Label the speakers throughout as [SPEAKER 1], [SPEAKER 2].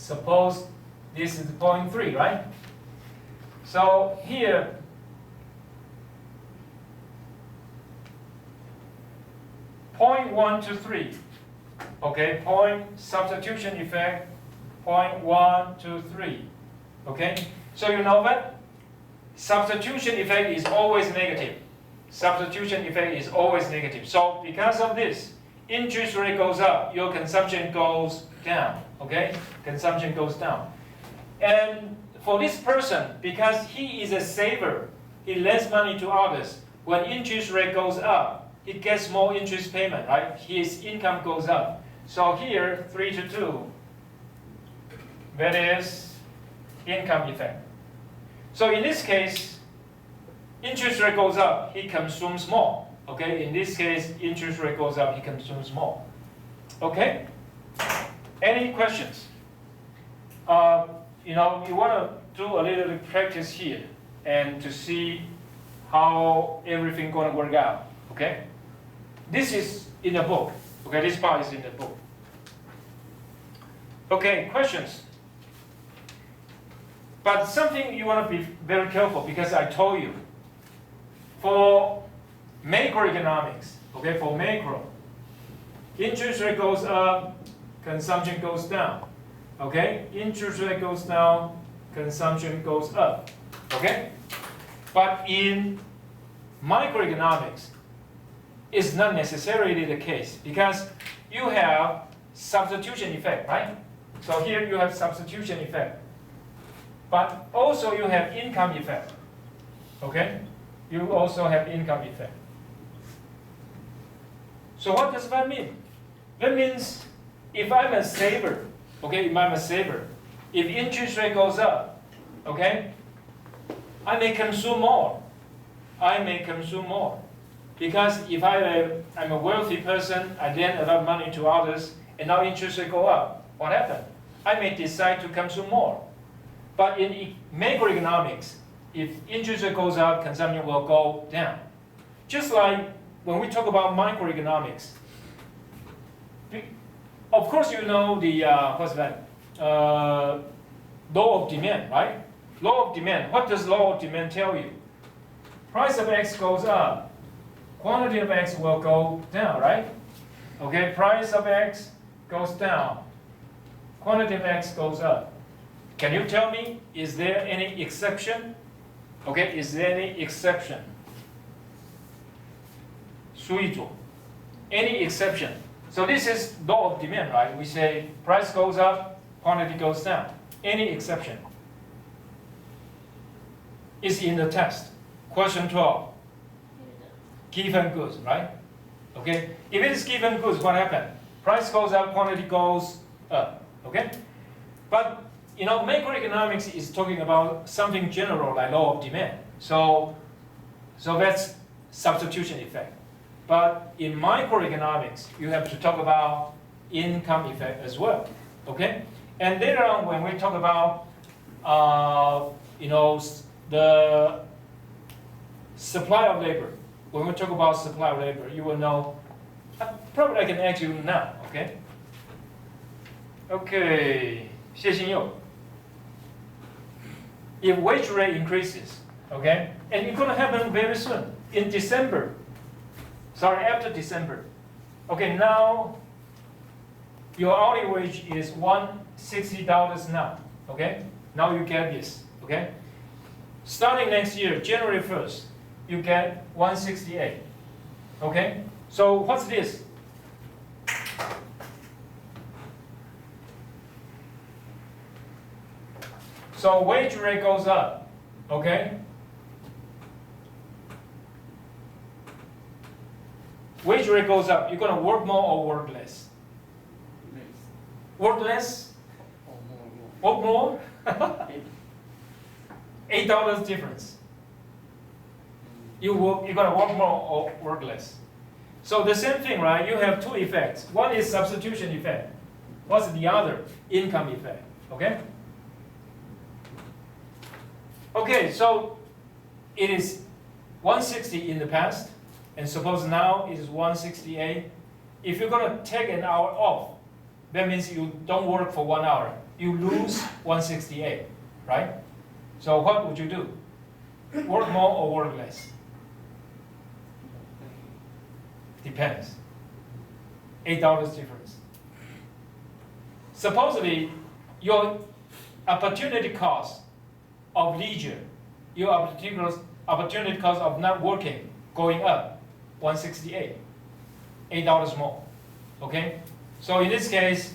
[SPEAKER 1] suppose this is 0.3, right? So here, point 1 to 3, okay, point substitution effect, 0.1 to 3, okay? So you know that substitution effect is always negative. Substitution effect is always negative. So because of this, interest rate goes up, your consumption goes down, okay? Consumption goes down. And for this person, because he is a saver, he lends money to others. When interest rate goes up, he gets more interest payment, right? His income goes up. So here, 3 to 2, that is income effect. So in this case, interest rate goes up, he consumes more. Okay, in this case, interest rate goes up, he consumes more. Okay? Any questions? You know, you want to do a little bit of practice here and to see how everything going to work out. Okay? This is in the book. Okay, this part is in the book. Okay, questions? But something you want to be very careful, because I told you, for macroeconomics, okay, for macro, interest rate goes up, consumption goes down. Okay, interest rate goes down, consumption goes up. Okay, but in microeconomics, it's not necessarily the case, because you have substitution effect, right? So here you have substitution effect, but also you have income effect. Okay, you also have income effect. So what does that mean? That means if I'm a saver, okay, if I'm a saver, if interest rate goes up, okay, I may consume more. I may consume more. Because if I'm a wealthy person, I lend a lot of money to others, and now interest rate go up, what happened? I may decide to consume more. But in macroeconomics, if interest rate goes up, consumption will go down. Just like when we talk about microeconomics, of course you know the, what's that? Law of demand, right? Law of demand. What does law of demand tell you? Price of X goes up, quantity of X will go down, right? Okay, price of X goes down, quantity of X goes up. Can you tell me, is there any exception? Okay, is there any exception? 所以说, any exception? So this is law of demand, right? We say price goes up, quantity goes down. Any exception? Is in the text. Question 12. Given goods, right? Okay. If it is given goods, what happened? Price goes up, quantity goes up. Okay. But you know, macroeconomics is talking about something general like law of demand. So that's substitution effect. But in microeconomics, you have to talk about income effect as well. Okay. And later on, when we talk about you know, the supply of labor, when we talk about supply of labor, you will know. Probably I can ask you now. Okay. Okay. 谢新佑. If wage rate increases, okay, and it's going to happen very soon, in December, sorry, after December, okay, now your hourly wage is $160 now, okay, now you get this, okay, starting next year, January 1st, you get 168, okay, so what's this? So wage rate goes up, okay? Wage rate goes up, you're gonna work more or work less? Work less? Work more? $8 difference. You're gonna work more or work less. So the same thing, right? You have two effects. One is substitution effect. What's the other? Income effect, okay? Okay, so it is 160 in the past, and suppose now it is 168. If you're going to take an hour off, that means you don't work for 1 hour. you lose 168, right? So what would you do? Work more or work less? Depends. $8 difference. Supposedly, your opportunity cost of leisure, your opportunity cost of not working going up, 168, $8 more. Okay? So in this case,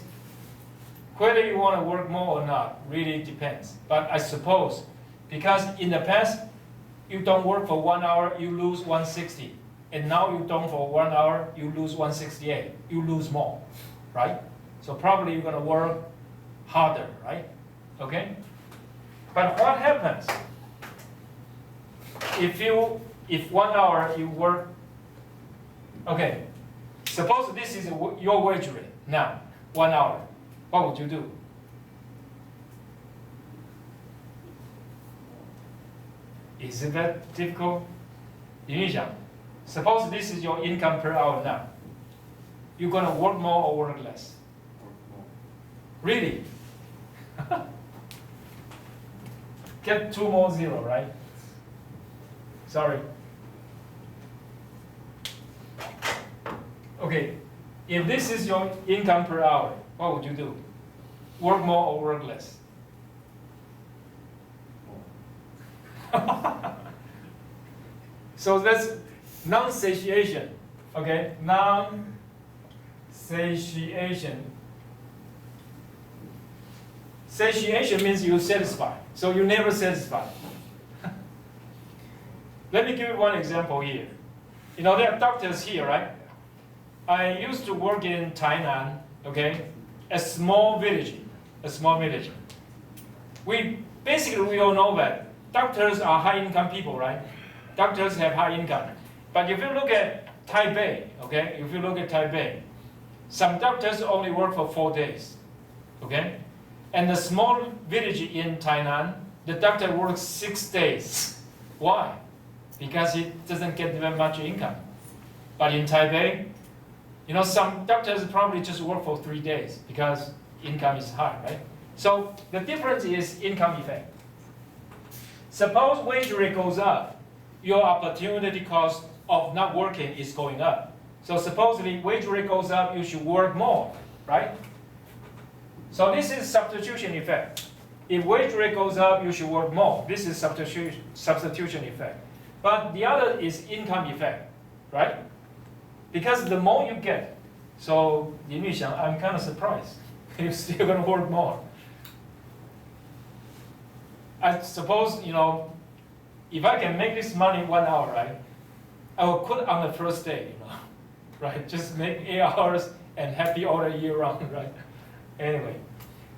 [SPEAKER 1] whether you want to work more or not really depends. But I suppose because in the past you don't work for 1 hour, you lose 160. And now you don't for 1 hour, you lose 168. You lose more, right? So probably you're going to work harder, right? Okay? But what happens if 1 hour you work, okay, suppose this is your wage rate now, 1 hour. What would you do? Is it that difficult? 你想 suppose this is your income per hour now. You're going to work more or work less? Really? Get 2 more 0, right? Sorry. Okay, if this is your income per hour, what would you do? Work more or work less? So that's non-satiation, okay? Non-satiation. Satiation means you're satisfied, so you're never satisfied. Let me give you one example here. You know, there are doctors here, right? I used to work in Taiwan, okay? A small village. We all know that doctors are high-income people, right? Doctors have high income. But if you look at Taipei, okay? If you look at Taipei, some doctors only work for 4 days, okay? And the small village in Tainan, the doctor works 6 days. Why? Because he doesn't get very much income. But in Taipei, you know, some doctors probably just work for 3 days because income is high, right? So the difference is income effect. Suppose wage rate goes up, your opportunity cost of not working is going up. So supposedly wage rate goes up, you should work more, right? So this is substitution effect. If wage rate goes up, you should work more. This is substitution effect. But the other is income effect, right? Because the more you get, so I'm kind of surprised. You're still going to work more. I suppose, you know, if I can make this money 1 hour, right, I will quit on the first day, you know, right? Just make 8 hours and happy all the year round, right? Anyway,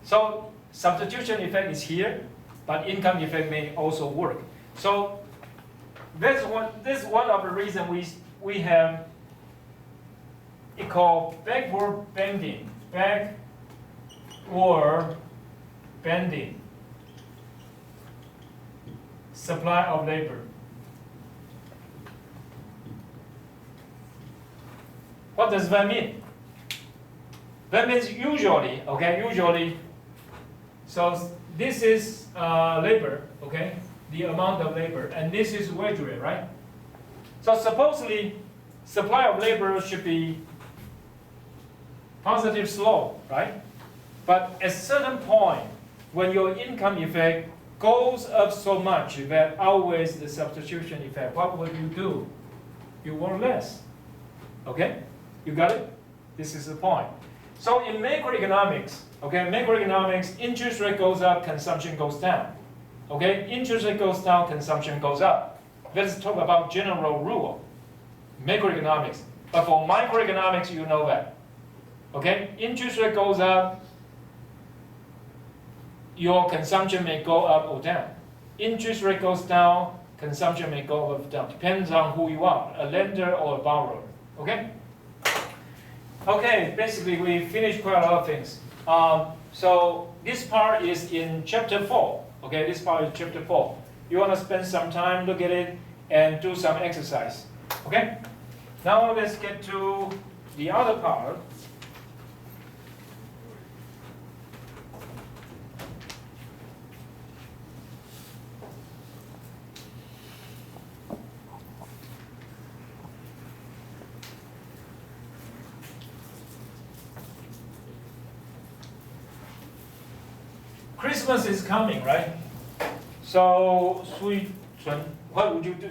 [SPEAKER 1] so substitution effect is here, but income effect may also work. So this is one of the reasons we have it called backward bending. Backward bending. Supply of labor. What does that mean? That means usually, okay, so this is labor, okay, the amount of labor, and this is wage rate, right? So supposedly, supply of labor should be positive slope, right? But at a certain point, when your income effect goes up so much that outweighs the substitution effect, what will you do? You work less, okay? You got it? This is the point. So in macroeconomics, okay, interest rate goes up, consumption goes down. Okay, interest rate goes down, consumption goes up. Let's talk about general rule, macroeconomics. But for microeconomics, you know that. Okay, interest rate goes up, your consumption may go up or down. Interest rate goes down, consumption may go up or down. Depends on who you are, a lender or a borrower. Okay? Okay, basically we finished quite a lot of things. So this part is in chapter 4. Okay, this part is chapter 4. You want to spend some time, look at it, and do some exercise. Okay? Now let's get to the other part. Christmas is coming, right? So, what would you do?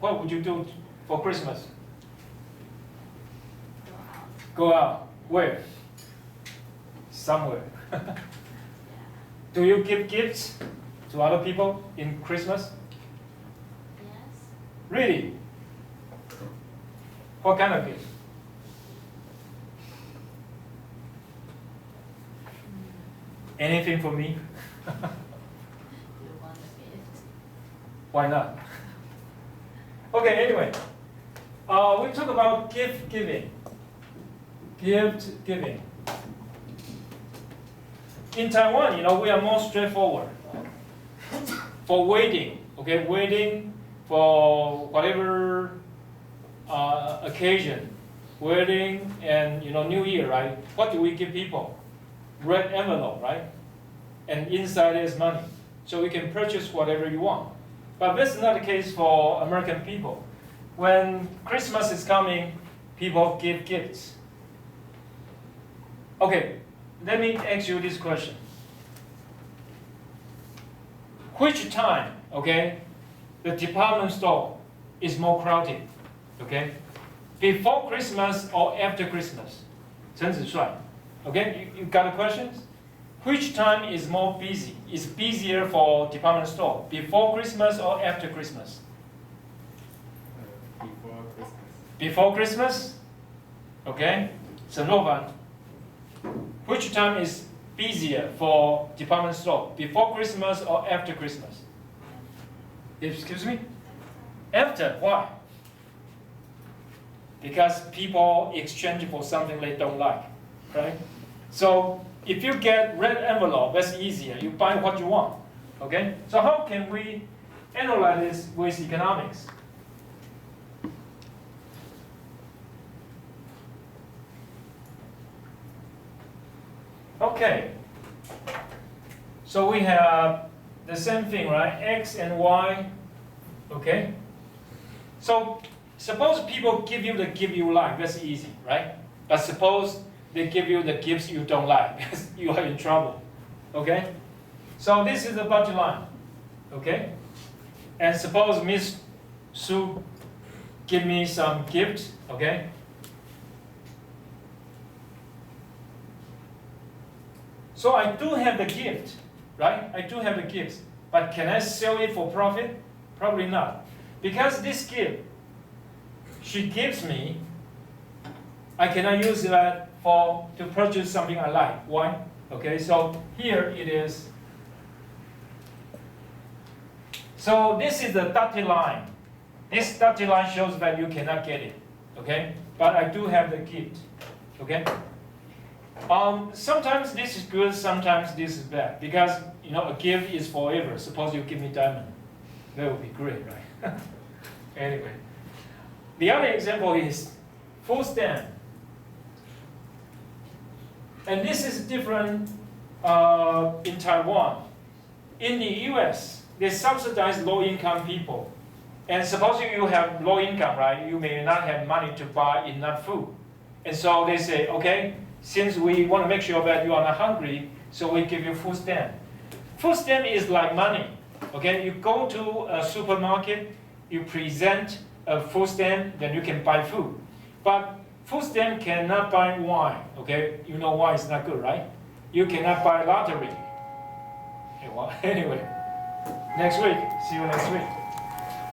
[SPEAKER 1] What would you do for Christmas? Go out. Where? Somewhere. Do you give gifts to other people in Christmas?
[SPEAKER 2] Yes.
[SPEAKER 1] Really? What kind of gift? Anything for me?
[SPEAKER 2] You want a gift?
[SPEAKER 1] Why not? Okay, anyway. We talk about gift giving. Gift giving. In Taiwan, we are more straightforward. For wedding, okay, wedding for whatever occasion, wedding and New Year, right? What do we give people? Red envelope, right? And inside is money, so you can purchase whatever you want. But this is not the case for American people. When Christmas is coming, people give gifts. Okay, let me ask you this question. Which time, okay, the department store is more crowded, okay? Before Christmas or after Christmas? 陈子帅, okay, you got the questions? Which time is more busy? Is busier for department store, before Christmas or after Christmas?
[SPEAKER 3] Before Christmas.
[SPEAKER 1] Before Christmas? Okay, so Novan. Which time is busier for department store, before Christmas or after Christmas? Excuse me? After, why? Because people exchange for something they don't like, right? So if you get red envelope, that's easier. You buy what you want, okay? So how can we analyze this with economics? Okay, so we have the same thing, right? X and Y, okay? So suppose people give you the gift you like, that's easy, right? But suppose they give you the gifts you don't like, you are in trouble, okay? So this is the budget line, okay? And suppose Miss Sue give me some gift, okay? So I do have the gift, right? I do have the gift, but can I sell it for profit? Probably not. Because this gift she gives me, I cannot use that to purchase something I like. Why? Okay, so here it is. So this is the dotted line. This dotted line shows that you cannot get it, okay? But I do have the gift, okay? Sometimes this is good, sometimes this is bad, because a gift is forever. Suppose you give me diamond, that would be great, right? Anyway, the other example is food stamp, and this is different in Taiwan. In the U.S., they subsidize low-income people, and supposing you have low income, right? You may not have money to buy enough food, and so they say, okay, since we want to make sure that you are not hungry, so we give you food stamp. Food stamp is like money, okay? You go to a supermarket, you present a food stamp, then you can buy food. But food stamp cannot buy wine, okay? You know wine is not good, right? You cannot buy lottery. Okay, well, anyway, next week, see you next week.